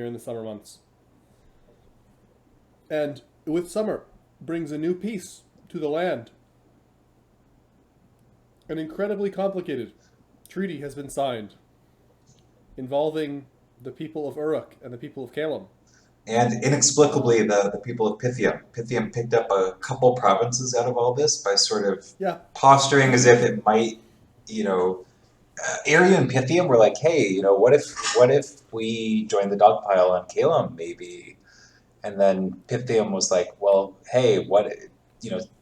during the summer months. And with summer brings a new peace to the land. An incredibly complicated treaty has been signed involving the people of Uruk and the people of Calem. And inexplicably, the people of Pythium picked up a couple provinces out of all this by sort of Yeah. posturing as if it might, you know, Arya and Pythium were like, hey, what if we join the dogpile on Calum, maybe? And then Pythium was like, well, hey,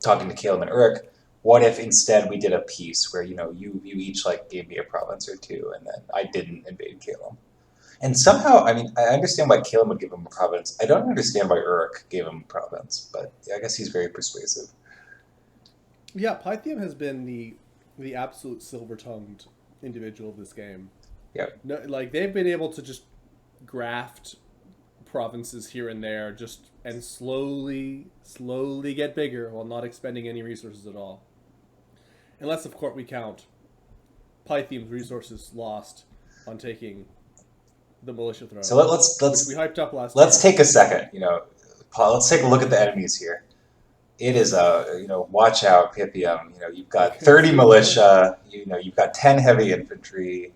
talking to Calum and Uruk, what if instead we did a peace where, you each like gave me a province or two and then I didn't invade Calum? And somehow, I mean, I understand why Caleb would give him a province. I don't understand why Uruk gave him a province, but yeah, I guess he's very persuasive. Yeah, Pythium has been the absolute silver-tongued individual of this game. Yeah. No, like they've been able to just graft provinces here and there, just and slowly get bigger while not expending any resources at all. Unless, of course, we count Pythium's resources lost on taking the militia throne, So let's which we hyped up last let's time. take a second. Paul, let's take a look at the enemies here. It is watch out, Pythium. You've got Okay, 30 militia. You've got 10 heavy infantry.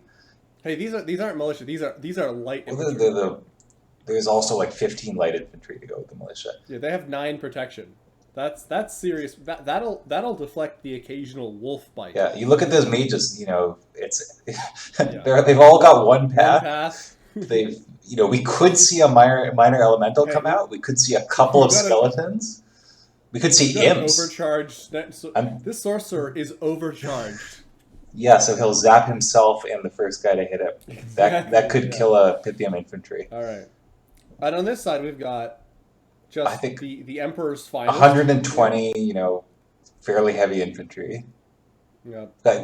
hey, these aren't militia. These are light Well, infantry. there's also like 15 light infantry to go with the militia. Yeah, they have 9 protection. That's serious. That'll deflect the occasional wolf bite. Yeah, you look at those mages. It's Yeah. they've all got one One path. path. We could see a minor elemental Hey, come out. We could see a couple of got skeletons. We could see an imps. overcharged. This sorcerer is overcharged. Yeah, so he'll zap himself and the first guy to hit him. That could kill a Pythium infantry. All right. And on this side, we've got just I think the Emperor's finest. 120, fairly heavy infantry. Yeah. The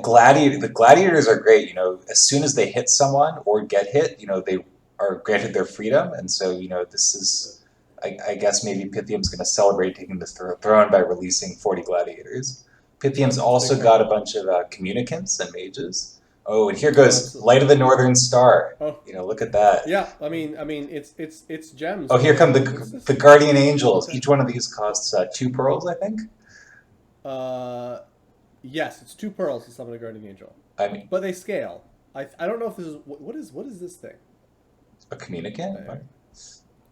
gladiators are great. As soon as they hit someone or get hit, they are granted their freedom, and so this is. I guess maybe Pythium's going to celebrate taking the throne by releasing 40 gladiators. Pythium's also got a bunch of communicants and mages. Oh, and here goes Light of the Northern Star. Oh. Look at that. Yeah, I mean, it's gems. Oh, here come the Guardian Angels. Each one of these costs 2 pearls, I think. Yes, it's 2 pearls to summon a Guardian Angel. I mean, but they scale. I don't know if this is what is this thing? A communicant?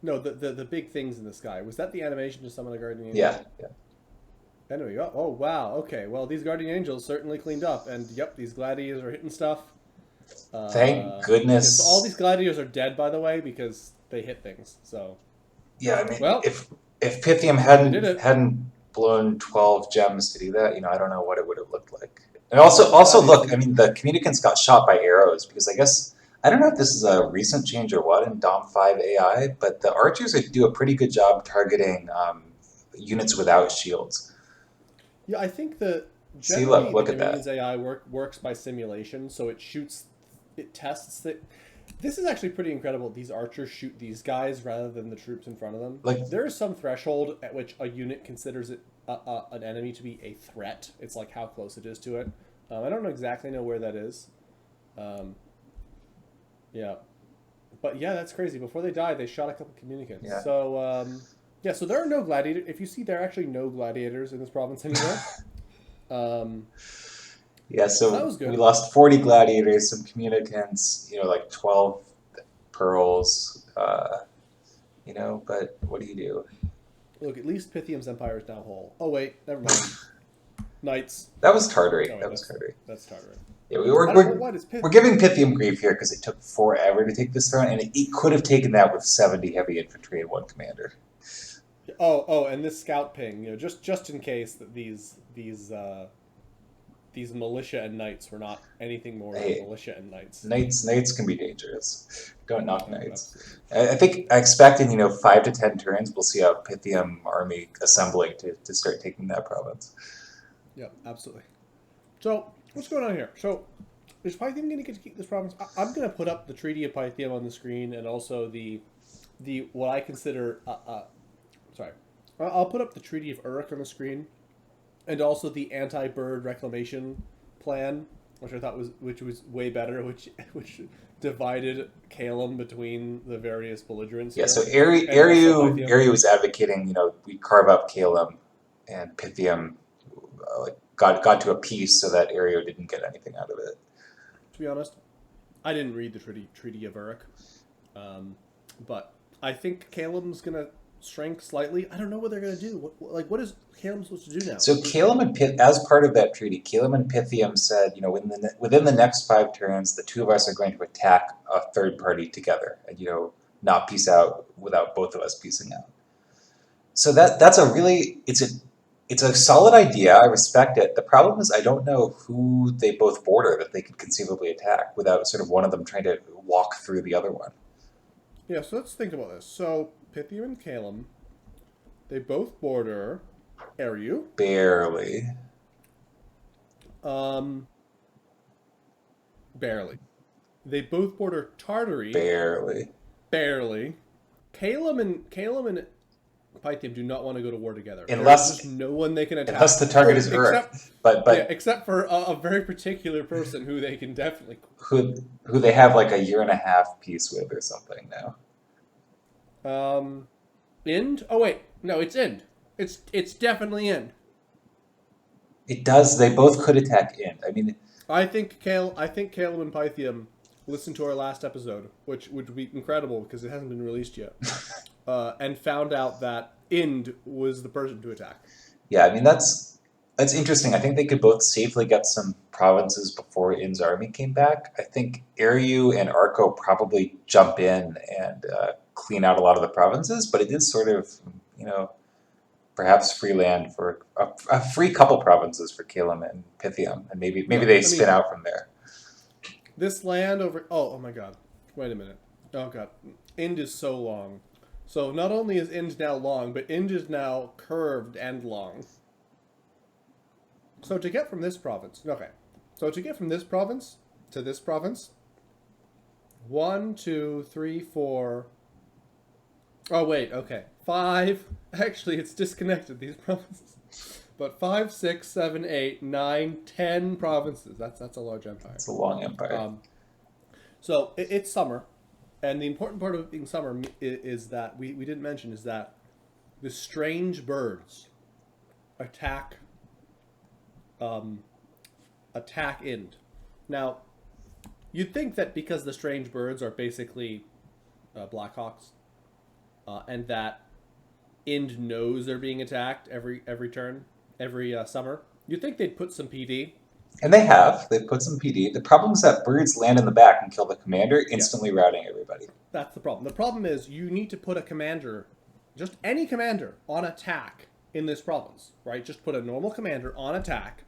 No, the big things in the sky. Was that the animation to summon a Guardian Angel? Yeah. Anyway, oh wow, okay. Well, these Guardian Angels certainly cleaned up, and yep, these gladiators are hitting stuff. Thank goodness. So all these gladiators are dead, by the way, because they hit things. So. Yeah, I mean, well, if Pythium hadn't blown 12 gems to do that, I don't know what it would have looked like. And also look, I mean, the communicants got shot by arrows because I don't know if this is a recent change or what in Dom 5 AI, but the archers do a pretty good job targeting units without shields. Yeah, I think that generally look at that. AI works by simulation, so it tests that. This is actually pretty incredible. These archers shoot these guys rather than the troops in front of them. Like there is some threshold at which a unit considers it an enemy to be a threat. It's like how close it is to it. I don't exactly know where that is. Yeah, but yeah, that's crazy. Before they died, they shot a couple communicants. Yeah. So so there are no gladiators. If you see, there are actually no gladiators in this province anymore. Yeah, so we lost 40 gladiators, some communicants, like 12 pearls, but what do you do? Look, at least Pythium's empire is now whole. Oh, wait, never mind. Knights. That was Tartary. Oh, wait, that's Tartary. That's Tartary. Yeah, we're giving Pythium grief here because it took forever to take this throne, and it could have taken that with 70 heavy infantry and 1 commander. Oh, and this scout ping, just in case that these militia and knights were not anything more than militia and knights. Knights can be dangerous. Don't knock knights. I think I expect in 5 to 10 turns we'll see a Pythium army assembling to start taking that province. Yeah, absolutely. So what's going on here? So is Pythium going to get to keep this province? I'm going to put up the Treaty of Pythium on the screen and also the what I consider I'll put up the Treaty of Uruk on the screen. And also the anti-bird reclamation plan which I thought was way better, which divided Calum between the various belligerents. Yeah, Here. so And also Pythium. Ariu was advocating, we carve up Calum, and Pythium got to a peace so that Ariu didn't get anything out of it. To be honest, I didn't read the Treaty of Uruk, but I think Calum's gonna shrink slightly. I don't know what they're gonna do. What is Calum supposed to do now? So Calum and as part of that treaty, Calum and Pythium said, within the next 5 turns, the two of us are going to attack a third party together, and not peace out without both of us peacing out. So that's a really it's a solid idea. I respect it. The problem is I don't know who they both border that they could conceivably attack without sort of one of them trying to walk through the other one. Yeah, so let's think about this. So Pythium and Calum, they both border Ariu. Barely. Barely. They both border Tartary. Barely. Calum and Pythium do not want to go to war together. Unless there's no one they can attack. Unless the target is Uruk. But except for a very particular person who they can definitely who they have like a 1.5 year peace with or something now. Ind? Oh wait, no, it's Ind. It's definitely Ind. It does. They both could attack Ind. I mean, I think Calum and Pythium listened to our last episode, which would be incredible because it hasn't been released yet, and found out that Ind was the person to attack. Yeah, I mean that's interesting. I think they could both safely get some provinces before Ind's army came back. I think Ariu and Arco probably jump in and clean out a lot of the provinces, but it is sort of, perhaps free land for a free couple provinces for Calum and Pythium, and maybe they spin out from there. This land over... Oh my god. Wait a minute. Oh god. Ind is so long. So not only is Ind now long, but Ind is now curved and long. So to get from this province... Okay. So to get from this province to this province... 1, 2, 3, 4... Oh wait, okay. 5... Actually, it's disconnected, these provinces. But 5, 6, 7, 8, 9, 10 provinces. That's a large empire. It's a long empire. So it's summer, and the important part of it being summer is that we didn't mention is that the strange birds attack Ind. Now, you'd think that because the strange birds are basically Blackhawks, and that Ind knows they're being attacked every turn, every summer, you'd think they'd put some PD. And they have. They've put some PD. The problem is that birds land in the back and kill the commander, instantly routing everybody. That's the problem. The problem is you need to put a commander, just any commander, on attack in this province, right? Just put a normal commander on attack,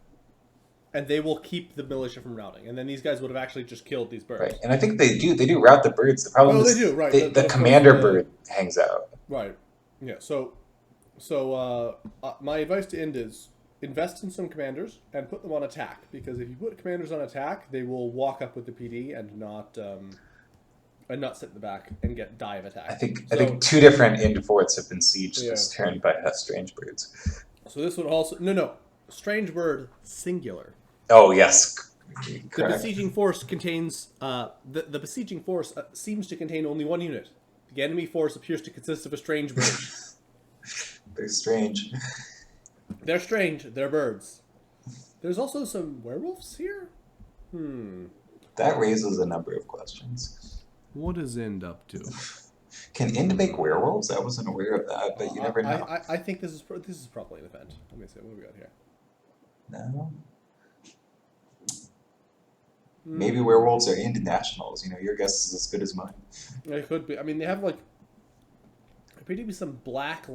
and they will keep the militia from routing. And then these guys would have actually just killed these birds. Right, and I think they do route the birds. The problem is they do, right. the commander bird hangs out. Right. Yeah, so my advice to Ind is invest in some commanders and put them on attack, because if you put commanders on attack, they will walk up with the PD and not sit in the back and die of attack. I think 2 different Ind forts have been sieged this turn by strange birds. So this would also strange bird singular. Oh yes. Correct. The besieging force contains the besieging force seems to contain only 1 unit. The enemy force appears to consist of a strange bird. They're strange. They're strange. They're birds. There's also some werewolves here? That raises a number of questions. What is Ind up to? Can Ind make werewolves? I wasn't aware of that, but you never know. I think this is probably an event. Let me see. What do we got here? No. Maybe werewolves are Ind nationals. Your guess is as good as mine. It could be. I mean, they have there appear to be some black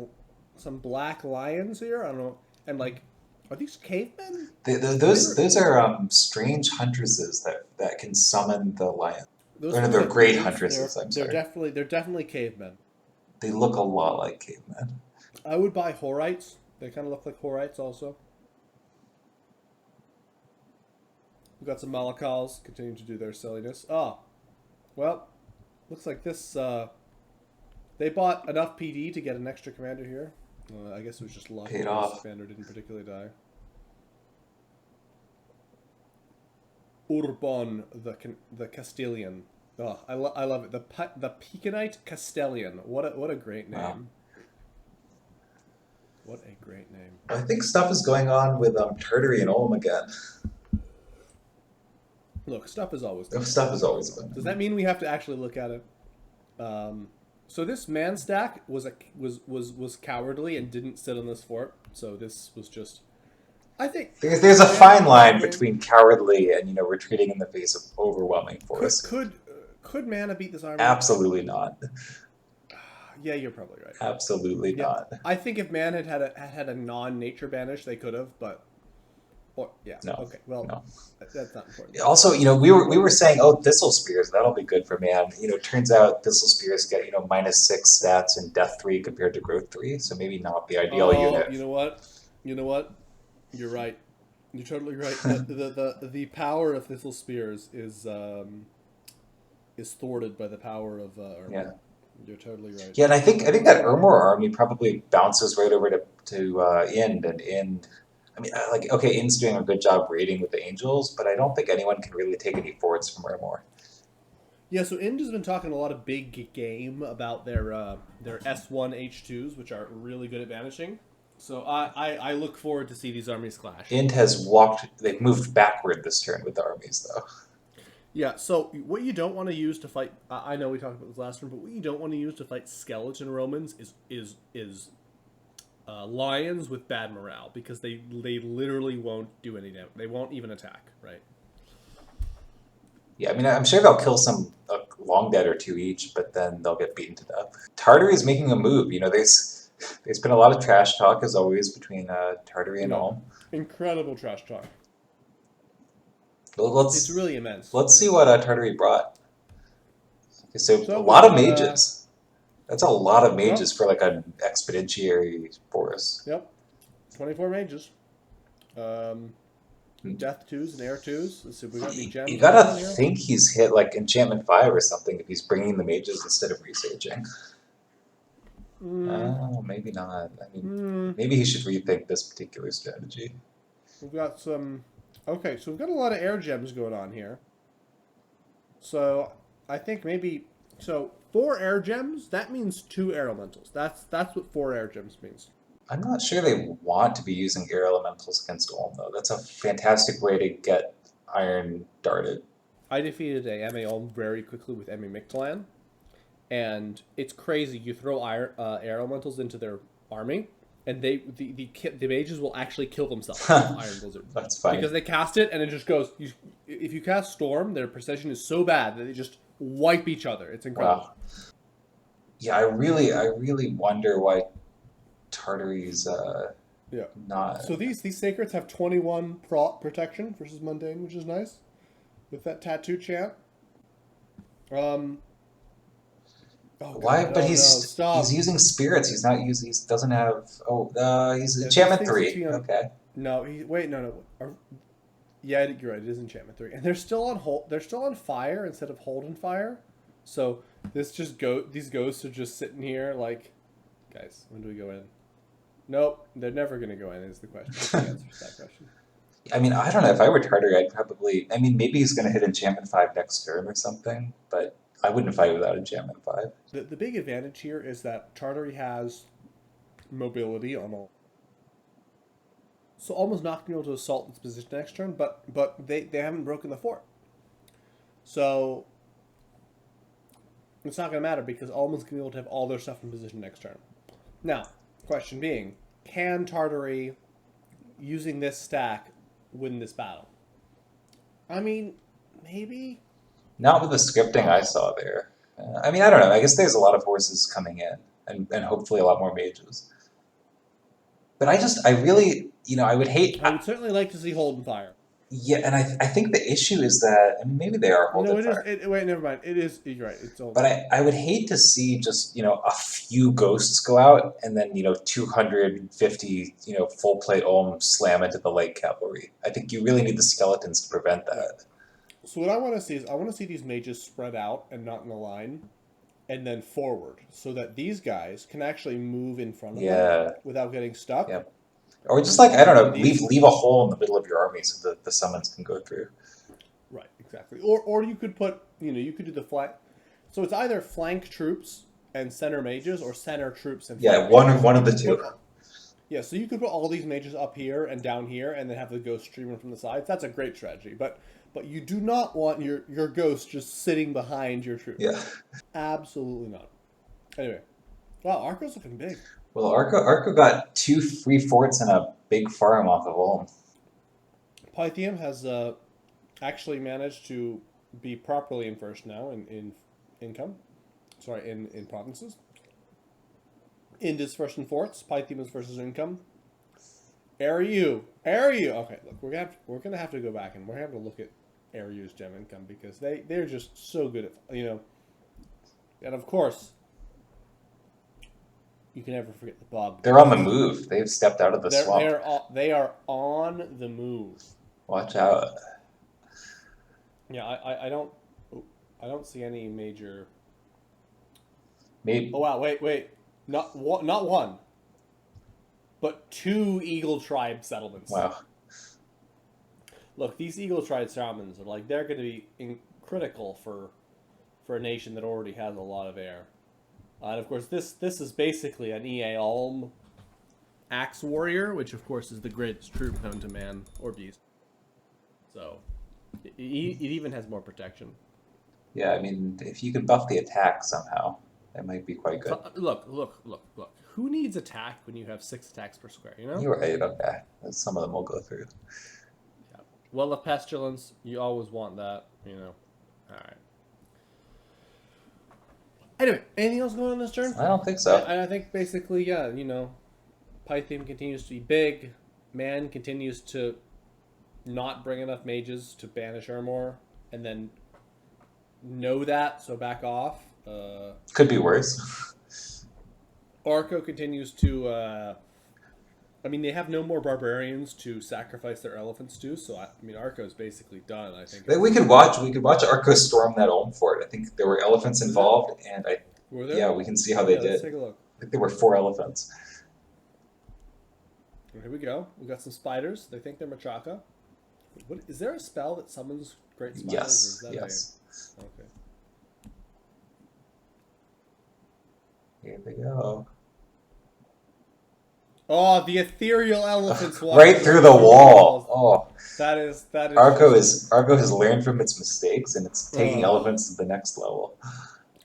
lions here. I don't know. And are these cavemen? Those are strange huntresses that can summon the lion. They're great huntresses. I'm sorry. They're definitely cavemen. They look a lot like cavemen. I would buy Horites. They kind of look like Horites also. We've got some Malakals continuing to do their silliness. Well, looks like this. They bought enough PD to get an extra commander here. I guess it was just luck. Paid off. This commander didn't particularly die. Urbon the Castilian. Oh, I love it. The Pekinite Castellian. What a great name. Wow. What a great name. I think stuff is going on with Tartary and Ulm again. Look, stuff is always going Stuff on. is always going Does on. that mean we have to actually look at it? So this man stack was cowardly and didn't sit on this fort. So this was just, I think There's a fine line between cowardly and retreating in the face of overwhelming force. Could Mana beat this army? Absolutely not. Yeah, you're probably right. Absolutely Yeah, not. I think if Man had a non-nature banish, they could have, but yeah. No. Okay. Well, No. that's not important. Also, we were saying, oh, Thistle Spears, that'll be good for Man. Turns out Thistle Spears get -6 stats and Death 3 compared to Growth 3, so maybe not the ideal unit. You know what? You're right. You're totally right. The power of Thistle Spears is thwarted by the power of Armor. Yeah. You're totally right. Yeah, and I think that Ermor army probably bounces right over to Ind, and Ind. I mean, okay, Ind's doing a good job raiding with the Angels, but I don't think anyone can really take any forts from Ermor. Yeah, so Ind has been talking a lot of big game about their S1 H2s, which are really good at banishing. So I look forward to see these armies clash. Ind they've moved backward this turn with the armies, though. Yeah, so what you don't want to use to fight, I know we talked about this last turn, but what you don't want to use to fight skeleton Romans is lions with bad morale, because they literally won't do any damage. They won't even attack, right? Yeah, I mean, I'm sure they'll kill some long dead or two each, but then they'll get beaten to death. Tartary is making a move. There's been a lot of trash talk, as always, between Tartary and Ulm. Incredible trash talk. Well, it's really immense. Let's see what Tartary brought. Okay, so a lot of mages. That's a lot of mages for like an expeditionary force. Yep, 24 mages. Death 2s and Air 2s. Let's see, we got the gems. You gotta think he's hit like Enchantment 5 or something if he's bringing the mages instead of researching. Oh, maybe not. I mean, maybe he should rethink this particular strategy. We've got some... Okay, so we've got a lot of air gems going on here. So, I think maybe... So, 4 air gems, that means 2 air elementals. That's what 4 air gems means. I'm not sure they want to be using air elementals against Ulm, though. That's a fantastic way to get iron darted. I defeated a MA Ulm very quickly with MA Mictlan. And it's crazy. You throw air elementals into their army, and the mages will actually kill themselves with Iron Blizzard. That's funny. Because they cast it, and it just goes... if you cast Storm, their precision is so bad that they just wipe each other. It's incredible. Wow. Yeah, I really wonder why Tartary's not... So these sacreds have 21 protection versus mundane, which is nice. With that tattoo chant. Why? But he's using spirits. He's not using. He doesn't have. He's enchantment 3. Okay. No, yeah, you're right. It is enchantment 3, and they're still on hold. They're still on fire instead of hold and fire. So these ghosts are just sitting here like, guys, when do we go in? Nope, they're never gonna go in. Is the question? The answer to that question. I mean, I don't know. If I were Tartary, I'd probably. I mean, maybe he's gonna hit enchantment 5 next turn or something, but I wouldn't fight without enchantment 5. The big advantage here is that Tartary has mobility on all. So almost not going to be able to assault its position next turn, but they haven't broken the fort. So it's not going to matter because Ulm's going to be able to have all their stuff in position next turn. Now, question being, can Tartary, using this stack, win this battle? I mean, maybe... Not with the scripting I saw there. I mean, I don't know. I guess there's a lot of horses coming in, and hopefully a lot more mages. But I really, I would hate... I would certainly like to see Hold and Fire. Yeah, and I think the issue is that, I mean, maybe they are Hold and Fire. Wait, never mind. It is, you're right. It's but I would hate to see just, a few ghosts go out, and then, 250, full plate Ulm slam into the light cavalry. I think you really need the skeletons to prevent that. So what I want to see is, I want to see these mages spread out and not in a line, and then forward, so that these guys can actually move in front of them without getting stuck. Yep. Or just like, I don't know, leave a hole in the middle of your army so that the summons can go through. Right. exactly. Or you could put, you could do the flank. So it's either flank troops and center mages, or center troops and Yeah, flank mages. one You of the could two. yeah, so you could put all these mages up here and down here, and then have the ghost streaming from the sides. That's a great strategy, but you do not want your ghost just sitting behind your troops. Yeah. Absolutely not. Anyway, wow, Arco's looking big. Well, Arco got 2 free forts and a big farm off of Ulm. Pythium has actually managed to be properly in first now in income. Sorry, in provinces. Indus first in forts. Pythium is versus income. Ariu. Okay, look, we're gonna have to go back and we're gonna have to look at Ariu's gem income, because they're just so good at, and of course you can never forget the bog. They're on the move. They've stepped out of the swamp. They are on the move. Watch out. Yeah, I don't see any major. Maybe. Oh wow! Wait! Not one, but 2 Eagle Tribe settlements. Wow. Look, these Eagle Tribe settlements are they're going to be critical for a nation that already has a lot of air. And of course, this is basically an EA Ulm Axe Warrior, which of course is the greatest troop known to man or beast. So it even has more protection. Yeah, I mean, if you could buff the attack somehow, that might be quite good. Look. Who needs attack when you have 6 attacks per square, You're right, okay. Some of them will go through. Yeah. Well, of Pestilence, you always want that, Alright. Anyway, anything else going on this turn? I don't think so. I think basically, yeah, Pythium continues to be big. Man continues to not bring enough mages to banish Ermor, and then know that, so back off. Could be worse. Arco continues to. They have no more barbarians to sacrifice their elephants to, so Arco's basically done. I think We could watch Arco storm that Ulm fort. I think there were elephants involved, and were there? yeah, we can see how they did. Let's take a look. I think there were 4 elephants. Here we go. We got some spiders. They think they're Machaca. What is there a spell that summons great spiders? Yes. Or is that Yes. Okay. Here they go. Oh, the ethereal elephants Right through the wall. Oh. That is. Arco has learned from its mistakes, and it's taking elephants to the next level.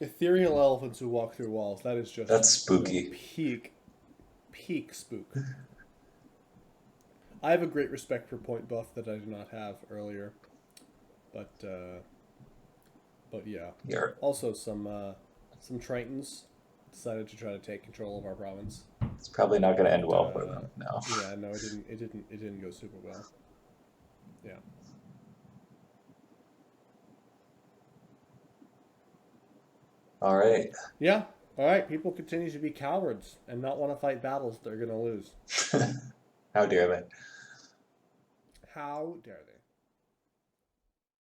Ethereal elephants who walk through walls. That is just. That's spooky. Peak spook. I have a great respect for point buff that I did not have earlier, but yeah. Also, some Tritons decided to try to take control of our province. It's probably not going to end well for them. No. Yeah, no, it didn't go super well. Yeah. All right. Yeah. All right. People continue to be cowards and not want to fight battles they're going to lose. How dare they? How dare they?